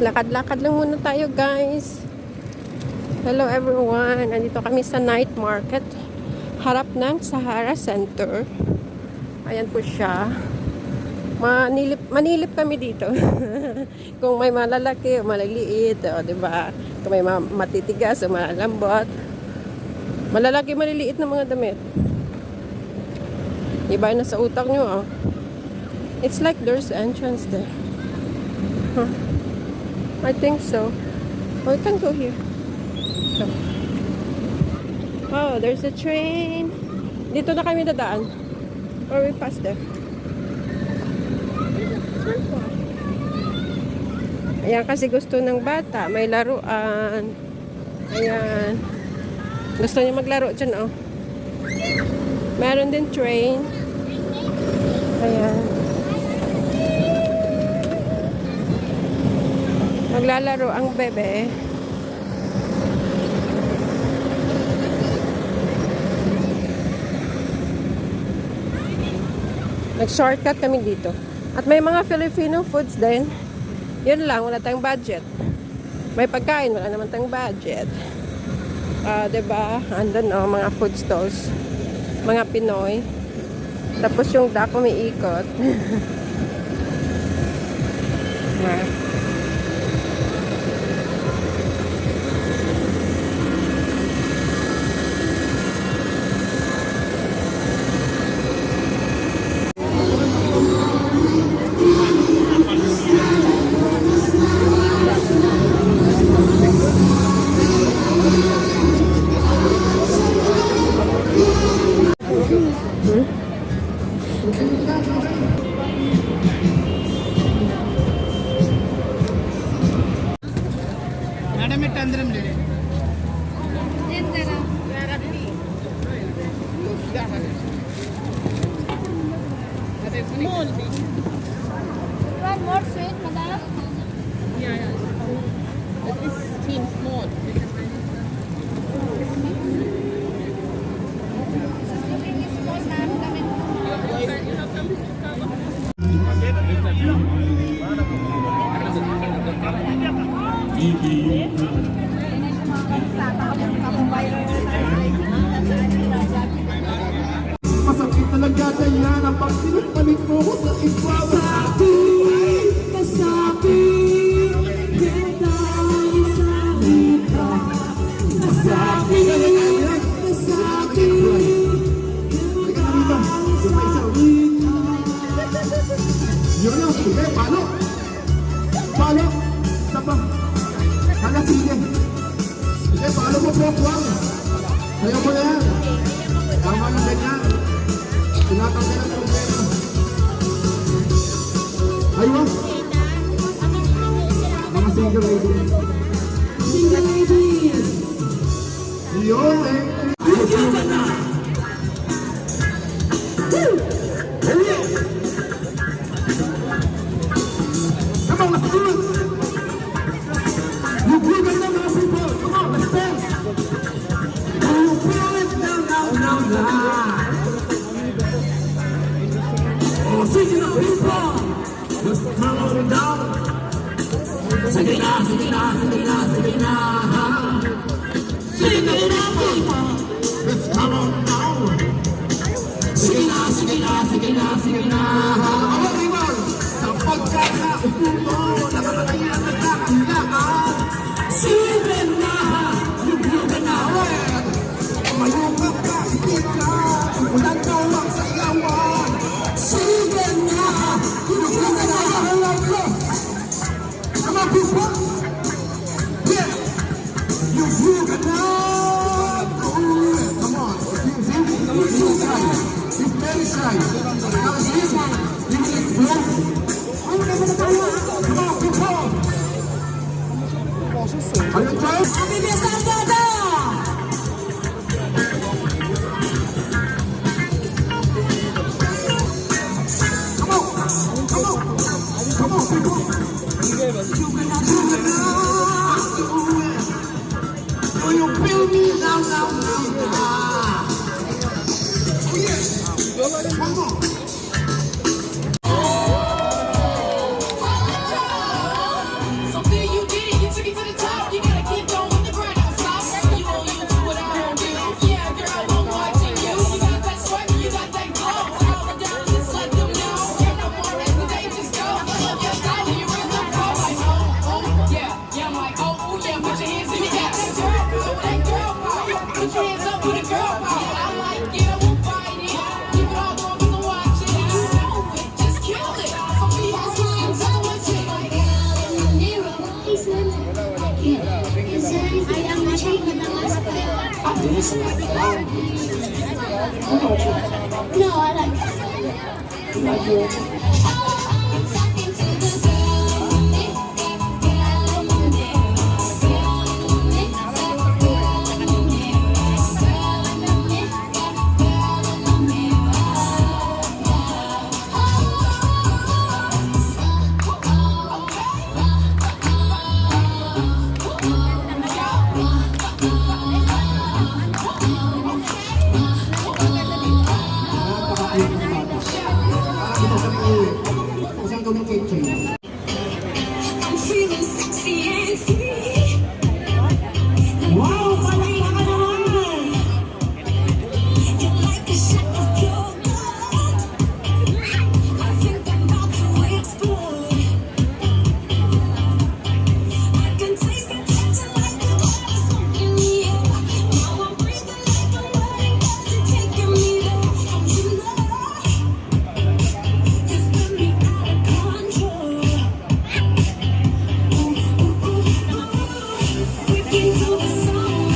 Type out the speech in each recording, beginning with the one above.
Lakad-lakad lang muna tayo, guys. Hello everyone. Andito kami sa night market. Harap ng Sahara Center. Ayan po siya. Manilip kami dito. Kung may malalaki o maliliit, o, diba? Kung may matitigas o malalambot. Malalaki, maliliit na mga damit. Iba na sa utak nyo, oh. It's like there's entrance there. Huh. I think so. Oh, we can go here. So. Oh, there's a train. Dito na kami dadaan. Or we pass there. Ayan, kasi gusto ng bata. May laruan. Ayan. Gusto niya maglaro dyan, oh. Meron din train. Ayan. Maglalaro ang bebe. Nag-shortcut kami dito. At may mga Filipino foods din. Yun lang, wala tayong budget. May pagkain, wala naman tayong budget. Diba? Andun, oh, mga food stalls. Mga Pinoy. Tapos yung dako may ikot. Want more sweet, madam? Yeah. That is thin, small. Looking is small, ma'am. Masakit talaga kaya na pag sinagpalit mo ko sa iba. Kasabi, kita'y salita. Kasabi, kasabi, kita'y salita. Yun, sige, palo. Palo. Sapa. Hala, sige. Sige, palo mo po, Juan. Ayaw mo na yan. Tama na ganyan. Tinatanggal ang problema. Ayun. Mga single ladies. Single ladies. Yun eh. Ayun ka na. Come on, let's do it. You bring it down, my people. Come on, let's dance. You feel it down, down, down, down. Sige na, people! Just come on down. Sige na, sige na, sige na, sige na. Sige na, people! Just come on down. Sige na, sige na, sige na, sige na. Ako, Rival! Sa pagkakaupo, nakakaya na kakanlaan. Sige na, yung na na, wet. Mayukap ka, hindi ka. Walang gawang sayawan. Sige na! Sige na na! Come on, people! Yeah! You can now! Come on! He's shy. He's very shy. Now it's him. He will explode. Come on, people! Are you trying? Happy birthday! Come on, people. Do you feel me now, now, now, now? Oh, yes. One more. So do you No, I like I'm feeling sexy and free. Wow, paling ka naman! You're like a shot of pure gold. I think I'm about to explode. I can taste the tension like the water smoke in the air. Now I'm breathing like I'm running, cause you're taking me there. Don't you know? You spin me out of control. We can do the song,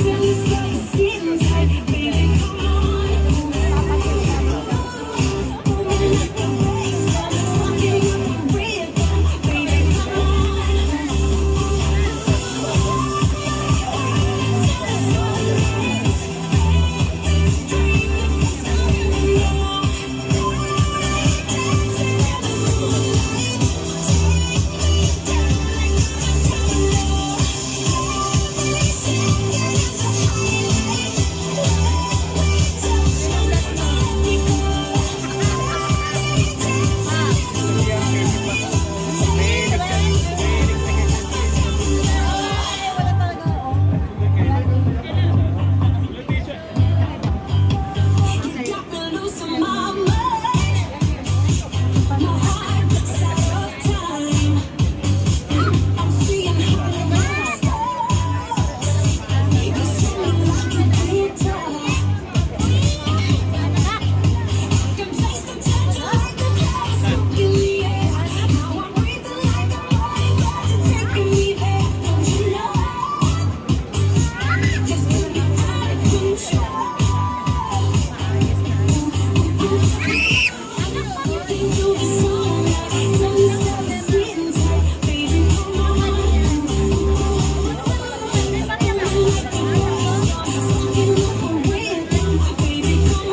tell us how the skin tight, baby, come on. Let the bass start rocking up the rhythm, baby, come You got me losing my mind. My heart gets out of time. I'm seeing holograms. You spin me like a guitar. I can taste the tension like the clouds smoke in the air. Now I'm breathing like I'm running, cause you're taking me there. Don't you know? You spin me out of control. You can do the song, tell me how the skin tight, baby, come on. Let the bass start rocking up the rhythm, baby, come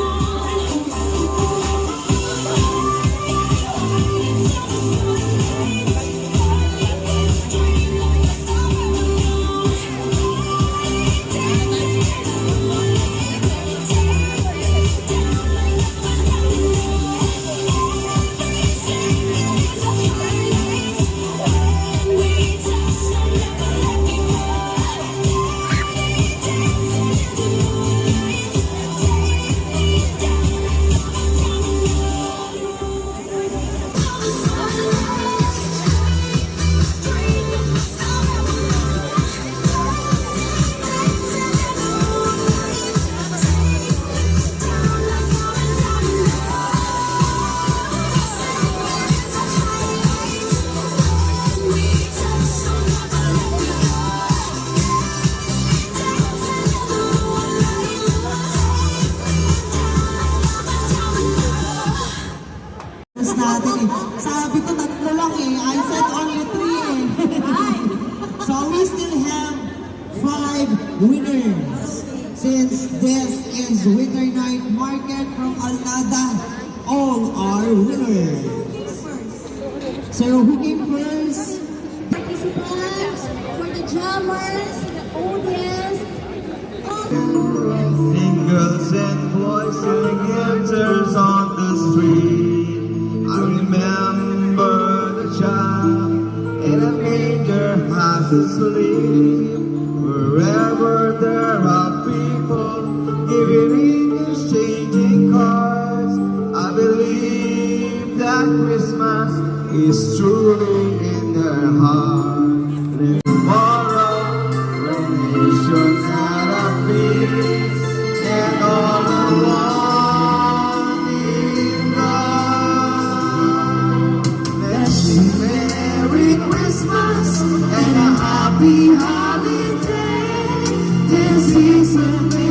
natin eh. Sabi ko tatlo lang eh. I said only 3 eh. So we still have 5 winners. Since this is Winter Night Market from Alnada, all are winners. So who came first? participants, for the drummers, the audience. Girls and boys selling answers on the street. I remember the child in a manger has to sleep. Wherever there are people giving exchanging cards, I believe that Christmas is truly in their heart. Tomorrow, when nations out of peace and all alone in God. Let's sing Merry Christmas and a Happy Holiday. This season.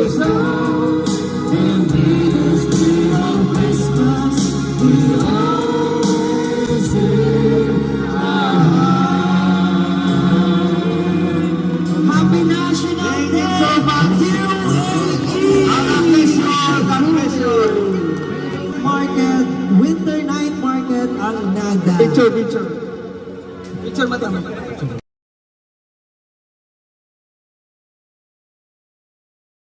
songs and in the spirit of Christmas, we always sing our heart. Happy National Day! So much official. Market, Winter Night Market ang nagdaan. Picture mata.